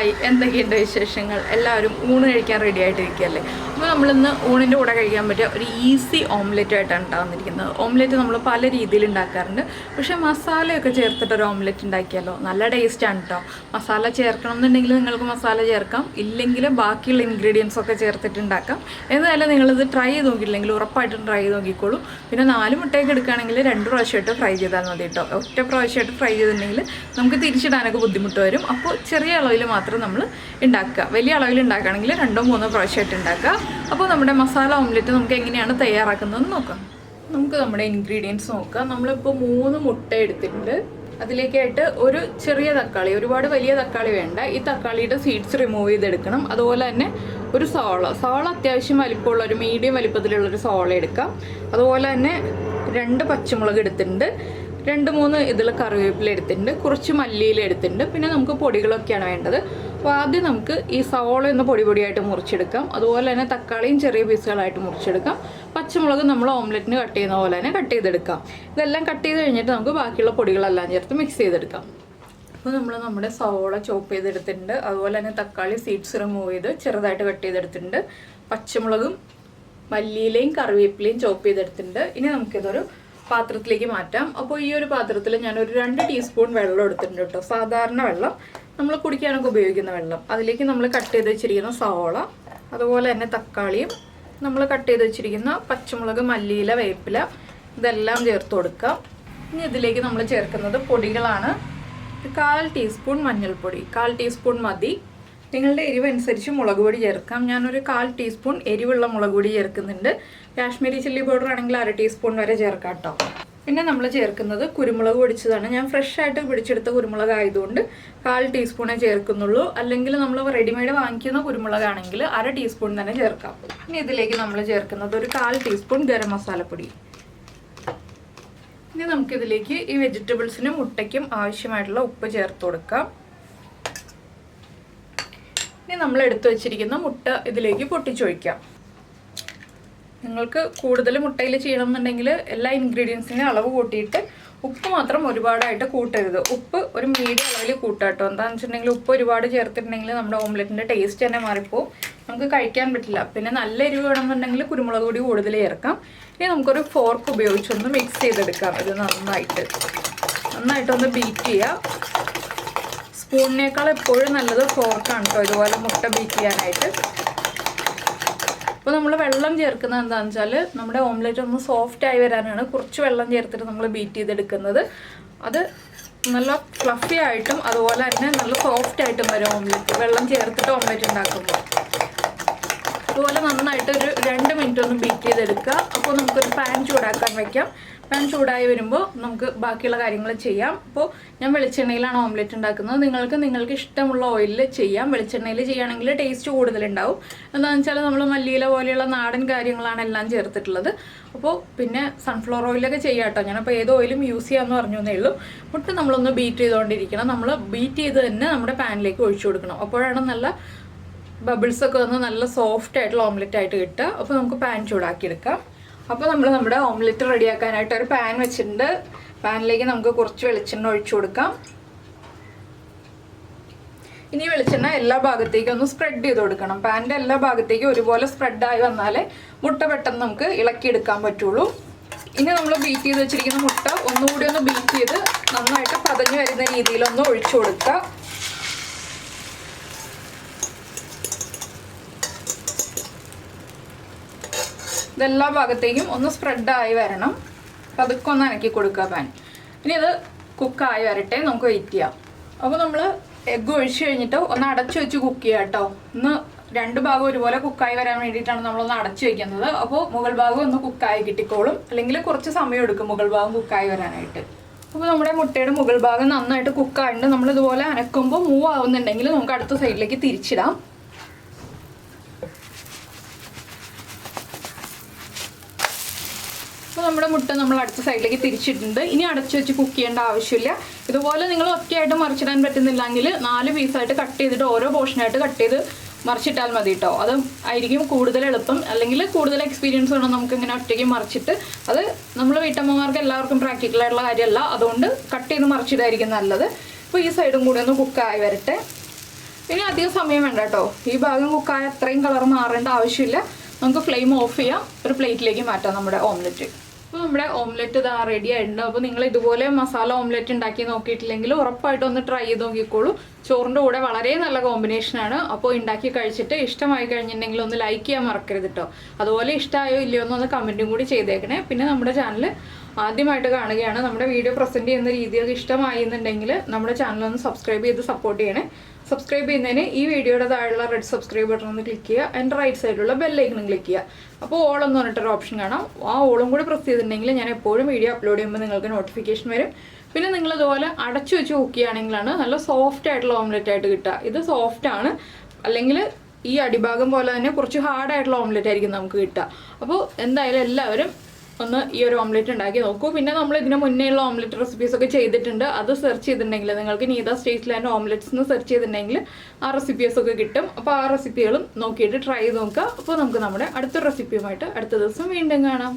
Hi, എന്തൊക്കെയുണ്ട് വിശേഷങ്ങൾ? എല്ലാവരും ഊണ് കഴിക്കാൻ റെഡി ആയിട്ടിരിക്കുകയല്ലേ? അപ്പോൾ നമ്മളിന്ന് ഊണിൻ്റെ കൂടെ കഴിക്കാൻ പറ്റിയ ഒരു ഈസി ഓംലെറ്റ് ആയിട്ടാണ് ഉണ്ടാകുന്നിരിക്കുന്നത്. ഓംലെറ്റ് നമ്മൾ പല രീതിയിൽ ഉണ്ടാക്കാറുണ്ട്. പക്ഷേ മസാലയൊക്കെ ചേർത്തിട്ടൊരു ഓംലെറ്റ് ഉണ്ടാക്കിയാലോ നല്ല ടേസ്റ്റാണ് കേട്ടോ. മസാല ചേർക്കണം എന്നുണ്ടെങ്കിൽ നിങ്ങൾക്ക് മസാല ചേർക്കാം, ഇല്ലെങ്കിൽ ബാക്കിയുള്ള ഇൻഗ്രീഡിയൻസ് ഒക്കെ ചേർത്തിട്ട് ഉണ്ടാക്കാം. എന്തായാലും നിങ്ങളിത് ട്രൈ ചെയ്ത് നോക്കിയില്ലെങ്കിൽ ഉറപ്പായിട്ടും ട്രൈ ചെയ്ത് നോക്കിക്കോളൂ. പിന്നെ 4 മുട്ടയൊക്കെ എടുക്കുകയാണെങ്കിൽ 2 പ്രാവശ്യമായിട്ട് ഫ്രൈ ചെയ്താൽ മതി കേട്ടോ. ഒറ്റ പ്രാവശ്യമായിട്ട് ഫ്രൈ ചെയ്തിട്ടുണ്ടെങ്കിൽ നമുക്ക് തിരിച്ചിടാനൊക്കെ ബുദ്ധിമുട്ട് വരും. അപ്പോൾ ചെറിയ അളവിൽ മാത്രം നമ്മൾ ഉണ്ടാക്കുക. വലിയ അളവിൽ ഉണ്ടാക്കുകയാണെങ്കിൽ 2-3 പ്രാവശ്യമായിട്ട് ഉണ്ടാക്കുക. അപ്പോൾ നമ്മുടെ മസാല ഓംലെറ്റ് നമുക്ക് എങ്ങനെയാണ് തയ്യാറാക്കുന്നതെന്ന് നോക്കാം. നമുക്ക് നമ്മുടെ ഇൻഗ്രീഡിയൻസ് നോക്കാം. നമ്മളിപ്പോൾ 3 മുട്ട എടുത്തിട്ടുണ്ട്. അതിലേക്കായിട്ട് ഒരു ചെറിയ തക്കാളി, ഒരുപാട് വലിയ തക്കാളി വേണ്ട. ഈ തക്കാളിയുടെ സീഡ്സ് റിമൂവ് ചെയ്തെടുക്കണം. അതുപോലെ തന്നെ ഒരു സവാള അത്യാവശ്യം വലിപ്പമുള്ള ഒരു മീഡിയം വലിപ്പത്തിലുള്ളൊരു സവാള എടുക്കാം. അതുപോലെ തന്നെ 2 പച്ചമുളക് എടുത്തിട്ടുണ്ട്, 2-3 ഇതിൽ കറിവേപ്പില എടുത്തിട്ടുണ്ട്, കുറച്ച് മല്ലിയില എടുത്തിട്ടുണ്ട്. പിന്നെ നമുക്ക് പൊടികളൊക്കെയാണ് വേണ്ടത്. അപ്പോൾ ആദ്യം നമുക്ക് ഈ സവോള ഒന്ന് പൊടിയായിട്ട് മുറിച്ചെടുക്കാം. അതുപോലെ തന്നെ തക്കാളിയും ചെറിയ പീസുകളായിട്ട് മുറിച്ചെടുക്കാം. പച്ചമുളക് നമ്മൾ ഓംലെറ്റിന് കട്ട് ചെയ്യുന്ന പോലെ തന്നെ കട്ട് ചെയ്തെടുക്കാം. ഇതെല്ലാം കട്ട് ചെയ്ത് കഴിഞ്ഞിട്ട് നമുക്ക് ബാക്കിയുള്ള പൊടികളെല്ലാം ചേർത്ത് മിക്സ് ചെയ്തെടുക്കാം. അപ്പോൾ നമ്മൾ നമ്മുടെ സവോള ചോപ്പ് ചെയ്തെടുത്തിട്ടുണ്ട്. അതുപോലെ തന്നെ തക്കാളി സീഡ്സ് റിമൂവ് ചെയ്ത് ചെറുതായിട്ട് കട്ട് ചെയ്തെടുത്തിട്ടുണ്ട്. പച്ചമുളകും മല്ലിയിലയും കറിവേപ്പിലയും ചോപ്പ് ചെയ്തെടുത്തിട്ടുണ്ട്. ഇനി നമുക്കിതൊരു പാത്രത്തിലേക്ക് മാറ്റാം. അപ്പോൾ ഈ ഒരു പാത്രത്തിൽ ഞാനൊരു 2 ടീസ്പൂൺ വെള്ളം എടുത്തിട്ടുണ്ട് കേട്ടോ. സാധാരണ വെള്ളം, നമ്മൾ കുടിക്കാനൊക്കെ ഉപയോഗിക്കുന്ന വെള്ളം. അതിലേക്ക് നമ്മൾ കട്ട് ചെയ്ത് വെച്ചിരിക്കുന്ന സവോള, അതുപോലെ തന്നെ തക്കാളിയും നമ്മൾ കട്ട് ചെയ്ത് വെച്ചിരിക്കുന്ന പച്ചമുളക്, മല്ലിയില, വേപ്പില ഇതെല്ലാം ചേർത്ത് കൊടുക്കാം. ഇനി ഇതിലേക്ക് നമ്മൾ ചേർക്കുന്നത് പൊടികളാണ്. 1/4 ടീസ്പൂൺ മഞ്ഞൾപ്പൊടി, 1/4 ടീസ്പൂൺ മതി. നിങ്ങളുടെ എരിവ് അനുസരിച്ച് മുളക് പൊടി ചേർക്കാം. ഞാനൊരു 1/4 ടീസ്പൂൺ എരിവുള്ള മുളക് പൊടി ചേർക്കുന്നുണ്ട്. കാശ്മീരി ചില്ലി പൗഡർ ആണെങ്കിൽ 1/2 ടീസ്പൂൺ വരെ ചേർക്കാം കേട്ടോ. പിന്നെ നമ്മൾ ചേർക്കുന്നത് കുരുമുളക് പൊടിച്ചതാണ്. ഞാൻ ഫ്രഷ് ആയിട്ട് പിടിച്ചെടുത്ത കുരുമുളക് ആയതുകൊണ്ട് 1/4 ടീസ്പൂണേ ചേർക്കുന്നുള്ളൂ. അല്ലെങ്കിൽ നമ്മൾ റെഡിമെയ്ഡ് വാങ്ങിക്കുന്ന കുരുമുളകാണെങ്കിൽ 1/2 ടീസ്പൂൺ തന്നെ ചേർക്കാം. ഇനി ഇതിലേക്ക് നമ്മൾ ചേർക്കുന്നത് ഒരു 1/4 ടീസ്പൂൺ ഗരം മസാലപ്പൊടി. ഇനി നമുക്കിതിലേക്ക് ഈ വെജിറ്റബിൾസിനും മുട്ടയ്ക്കും ആവശ്യമായിട്ടുള്ള ഉപ്പ് ചേർത്ത് കൊടുക്കാം. ഇനി നമ്മൾ എടുത്തു വെച്ചിരിക്കുന്ന മുട്ട ഇതിലേക്ക് പൊട്ടിച്ചൊഴിക്കാം. നിങ്ങൾക്ക് കൂടുതൽ മുട്ടയിൽ ചെയ്യണമെന്നുണ്ടെങ്കിൽ എല്ലാ ഇൻഗ്രീഡിയൻസിനും അളവ് കൂട്ടിയിട്ട് ഉപ്പ് മാത്രം ഒരുപാടായിട്ട് കൂട്ടരുത്. ഉപ്പ് ഒരു മീഡിയം അളവിൽ കൂട്ടാട്ടോ. എന്താണെന്ന് വെച്ചിട്ടുണ്ടെങ്കിൽ ഉപ്പ് ഒരുപാട് ചേർത്തിട്ടുണ്ടെങ്കിൽ നമ്മുടെ ഓംലെറ്റിൻ്റെ ടേസ്റ്റ് തന്നെ മാറിപ്പോവും, നമുക്ക് കഴിക്കാൻ പറ്റില്ല. പിന്നെ നല്ല എരിവ് വേണമെന്നുണ്ടെങ്കിൽ കുരുമുളക് പൊടി കൂടുതൽ ചേർക്കാം. ഇനി നമുക്കൊരു ഫോർക്ക് ഉപയോഗിച്ചൊന്ന് മിക്സ് ചെയ്തെടുക്കാം. ഇത് നന്നായിട്ടൊന്ന് ബീറ്റ് ചെയ്യാം. സ്പൂണിനേക്കാൾ എപ്പോഴും നല്ലത് ഫോർക്കാണ് കേട്ടോ, ഇതുപോലെ മുട്ട ബീറ്റ് ചെയ്യാനായിട്ട്. അപ്പോൾ നമ്മൾ വെള്ളം ചേർക്കുന്നത് എന്താണെന്ന് വെച്ചാൽ നമ്മുടെ ഓംലെറ്റ് ഒന്ന് സോഫ്റ്റ് ആയി വരാനാണ് കുറച്ച് വെള്ളം ചേർത്തിട്ട് നമ്മൾ ബീറ്റ് ചെയ്തെടുക്കുന്നത്. അത് നല്ല ഫ്ലഫി ആയിട്ടും അതുപോലെ തന്നെ നല്ല സോഫ്റ്റ് ആയിട്ടും വരും ഓംലെറ്റ്, വെള്ളം ചേർത്തിട്ട് ഓംലെറ്റ് ഉണ്ടാക്കുമ്പോൾ. അതുപോലെ നന്നായിട്ട് ഒരു 2 മിനിറ്റ് ഒന്ന് ബീറ്റ് ചെയ്തെടുക്കുക. അപ്പോൾ നമുക്കൊരു പാൻ ചൂടാക്കാൻ വയ്ക്കാം. പാൻ ചൂടായി വരുമ്പോൾ നമുക്ക് ബാക്കിയുള്ള കാര്യങ്ങൾ ചെയ്യാം. അപ്പോൾ ഞാൻ വെളിച്ചെണ്ണയിലാണ് ഓംലെറ്റ് ഉണ്ടാക്കുന്നത്. നിങ്ങൾക്ക് ഇഷ്ടമുള്ള ഓയിലിൽ ചെയ്യാം. വെളിച്ചെണ്ണയിൽ ചെയ്യുകയാണെങ്കിൽ ടേസ്റ്റ് കൂടുതലുണ്ടാവും. എന്താണെന്ന് വെച്ചാൽ നമ്മൾ മല്ലിയില പോലെയുള്ള നാടൻ കാര്യങ്ങളാണ് എല്ലാം ചേർത്തിട്ടുള്ളത്. അപ്പോൾ പിന്നെ സൺഫ്ലവർ ഓയിലൊക്കെ ചെയ്യാം കേട്ടോ. ഞാനപ്പോൾ ഏത് ഓയിലും യൂസ് ചെയ്യാമെന്ന് പറഞ്ഞേ ഉള്ളൂ. മുട്ട നമ്മളൊന്ന് ബീറ്റ് ചെയ്തുകൊണ്ടിരിക്കണം. നമ്മൾ ബീറ്റ് ചെയ്ത് തന്നെ നമ്മുടെ പാനിലേക്ക് ഒഴിച്ചു കൊടുക്കണം. അപ്പോഴാണ് നല്ല ബബിൾസൊക്കെ വന്ന് നല്ല സോഫ്റ്റ് ആയിട്ടുള്ള ഓംലെറ്റ് ആയിട്ട് കിട്ടുക. അപ്പോൾ നമുക്ക് പാൻ ചൂടാക്കിയെടുക്കാം. അപ്പോൾ നമ്മൾ നമ്മുടെ ഓംലെറ്റ് റെഡിയാക്കാനായിട്ട് ഒരു പാൻ വെച്ചിട്ടുണ്ട്. പാനിലേക്ക് നമുക്ക് കുറച്ച് വെളിച്ചെണ്ണ ഒഴിച്ചു കൊടുക്കാം. ഇനി വെളിച്ചെണ്ണ എല്ലാ ഭാഗത്തേക്കും ഒന്ന് സ്പ്രെഡ് ചെയ്ത് കൊടുക്കണം. പാനിൻ്റെ എല്ലാ ഭാഗത്തേക്കും ഒരുപോലെ സ്പ്രെഡായി വന്നാലേ മുട്ട പെട്ടെന്ന് നമുക്ക് ഇളക്കിയെടുക്കാൻ പറ്റുള്ളൂ. ഇനി നമ്മൾ ബീറ്റ് ചെയ്ത് വെച്ചിരിക്കുന്ന മുട്ട ഒന്നുകൂടി ഒന്ന് ബീറ്റ് ചെയ്ത് നന്നായിട്ട് പതഞ്ഞു വരുന്ന രീതിയിലൊന്ന് ഒഴിച്ചു കൊടുക്കുക. ഇതെല്ലാ ഭാഗത്തേക്കും ഒന്ന് സ്പ്രെഡായി വരണം. പതുക്കെ ഒന്ന് അനക്കി കൊടുക്കുക പാൻ. ഇനി ഇത് കുക്കായി വരട്ടെ, നമുക്ക് വെയിറ്റ് ചെയ്യാം. അപ്പോൾ നമ്മൾ എഗ്ഗ് ഒഴിച്ച് കഴിഞ്ഞിട്ട് ഒന്ന് അടച്ചു വെച്ച് കുക്ക് ചെയ്യാം കേട്ടോ. ഒന്ന് 2 ഭാഗം ഒരുപോലെ കുക്കായി വരാൻ വേണ്ടിയിട്ടാണ് നമ്മളൊന്ന് അടച്ചു വയ്ക്കുന്നത്. അപ്പോൾ മുകൾ ഭാഗം ഒന്ന് കുക്കായി കിട്ടിക്കോളും, അല്ലെങ്കിൽ കുറച്ച് സമയം എടുക്കും മുകൾ ഭാഗം കുക്കായി വരാനായിട്ട്. അപ്പോൾ നമ്മുടെ മുട്ടയുടെ മുകൾ ഭാഗം നന്നായിട്ട് കുക്കായിട്ടുണ്ട്. നമ്മളിതുപോലെ അനക്കുമ്പോൾ മൂവ് ആവുന്നുണ്ടെങ്കിൽ നമുക്ക് അടുത്ത സൈഡിലേക്ക് തിരിച്ചിടാം. അപ്പോൾ നമ്മുടെ മുട്ട നമ്മൾ അടുത്ത സൈഡിലേക്ക് തിരിച്ചിട്ടുണ്ട്. ഇനി അടച്ചു വെച്ച് കുക്ക് ചെയ്യേണ്ട ആവശ്യമില്ല. ഇതുപോലെ നിങ്ങൾ ഒറ്റയായിട്ട് മറിച്ചിടാൻ പറ്റുന്നില്ലെങ്കിൽ 4 പീസായിട്ട് കട്ട് ചെയ്തിട്ട് ഓരോ പോർഷനായിട്ട് കട്ട് ചെയ്ത് മറിച്ചിട്ടാൽ മതി കേട്ടോ. അത് ആയിരിക്കും കൂടുതൽ എളുപ്പം. അല്ലെങ്കിൽ കൂടുതൽ എക്സ്പീരിയൻസ് വേണം നമുക്ക് ഇങ്ങനെ ഒറ്റയ്ക്ക് മറിച്ചിട്ട്. അത് നമ്മൾ വീട്ടമ്മമാർക്ക് എല്ലാവർക്കും പ്രാക്ടിക്കലായിട്ടുള്ള കാര്യമല്ല. അതുകൊണ്ട് കട്ട് ചെയ്ത് മറിച്ചിടായിരിക്കും നല്ലത്. അപ്പോൾ ഈ സൈഡും കൂടി ഒന്ന് കുക്കായി വരട്ടെ. ഇനി അധികം സമയം വേണ്ട കേട്ടോ. ഈ ഭാഗം കുക്കായ അത്രയും കളർ മാറേണ്ട ആവശ്യമില്ല. നമുക്ക് ഫ്ലെയിം ഓഫ് ചെയ്യാം, ഒരു പ്ലേറ്റിലേക്ക് മാറ്റാം നമ്മുടെ ഓംലെറ്റ്. അപ്പോൾ നമ്മുടെ ഓംലെറ്റ് ഇതാ റെഡി ആയിട്ടുണ്ട്. അപ്പോൾ നിങ്ങൾ ഇതുപോലെ മസാല ഓംലെറ്റ് ഉണ്ടാക്കി നോക്കിയിട്ടില്ലെങ്കിൽ ഉറപ്പായിട്ടും ഒന്ന് ട്രൈ ചെയ്ത് നോക്കിക്കോളൂ. ചോറിൻ്റെ കൂടെ വളരെ നല്ല കോമ്പിനേഷനാണ്. അപ്പോൾ ഉണ്ടാക്കി കഴിച്ചിട്ട് ഇഷ്ടമായി കഴിഞ്ഞിട്ടുണ്ടെങ്കിൽ ഒന്ന് ലൈക്ക് ചെയ്യാൻ മറക്കരുത് കേട്ടോ. അതുപോലെ ഇഷ്ടമായോ ഇല്ലയോ എന്നൊന്ന് കമൻറ്റും കൂടി ചെയ്തേക്കണേ. പിന്നെ നമ്മുടെ ചാനൽ ആദ്യമായിട്ട് കാണുകയാണ്, നമ്മുടെ വീഡിയോ പ്രസൻറ്റ് ചെയ്യുന്ന രീതിയൊക്കെ ഇഷ്ടമായി എന്നുണ്ടെങ്കിൽ നമ്മുടെ ചാനലൊന്ന് സബ്സ്ക്രൈബ് ചെയ്ത് സപ്പോർട്ട് ചെയ്യണേ. സബ്സ്ക്രൈബ് ചെയ്യുന്നതിന് ഈ വീഡിയോയുടെ താഴെയുള്ള റെഡ് സബ്സ്ക്രൈബ് ബട്ടൺ ഒന്ന് ക്ലിക്ക് ചെയ്യുക. അതിൻ്റെ റൈറ്റ് സൈഡിലുള്ള ബെല്ലൈക്കണും ക്ലിക്ക് ചെയ്യുക. അപ്പോൾ ഓൾ എന്ന് പറഞ്ഞിട്ടൊരു ഓപ്ഷൻ കാണാം. ആ ഓളും കൂടി പ്രസ് ചെയ്തിട്ടുണ്ടെങ്കിൽ ഞാൻ എപ്പോഴും വീഡിയോ അപ്ലോഡ് ചെയ്യുമ്പോൾ നിങ്ങൾക്ക് നോട്ടിഫിക്കേഷൻ വരും. പിന്നെ നിങ്ങളിതുപോലെ അടച്ചു വെച്ച് കുക്ക് ചെയ്യുകയാണെങ്കിലാണ് നല്ല സോഫ്റ്റ് ആയിട്ടുള്ള ഓംലെറ്റ് ആയിട്ട് കിട്ടുക. ഇത് സോഫ്റ്റാണ്, അല്ലെങ്കിൽ ഈ അടിഭാഗം പോലെ തന്നെ കുറച്ച് ഹാർഡായിട്ടുള്ള ഓംലെറ്റ് ആയിരിക്കും നമുക്ക് കിട്ടുക. അപ്പോൾ എന്തായാലും എല്ലാവരും ഒന്ന് ഈ ഒരു ഓംലെറ്റ് ഉണ്ടാക്കി നോക്കൂ. പിന്നെ നമ്മൾ ഇതിന് മുന്നേ ഉള്ള ഓംലെറ്റ് റെസിപ്പീസൊക്കെ ചെയ്തിട്ടുണ്ട്. അത് സെർച്ച് ചെയ്തിട്ടുണ്ടെങ്കിൽ നിങ്ങൾക്ക് നീതാസ് ടേസ്റ്റ്ലാൻഡ് ഓംലെറ്റ്സ് എന്ന് സെർച്ച് ചെയ്തിട്ടുണ്ടെങ്കിൽ ആ റെസിപ്പീസൊക്കെ കിട്ടും. അപ്പോൾ ആ റെസിപ്പികളും നോക്കിയിട്ട് ട്രൈ ചെയ്ത് നോക്കുക. അപ്പോൾ നമുക്ക് നമ്മുടെ അടുത്ത റെസിപ്പിയുമായിട്ട് അടുത്ത ദിവസം വീണ്ടും കാണാം.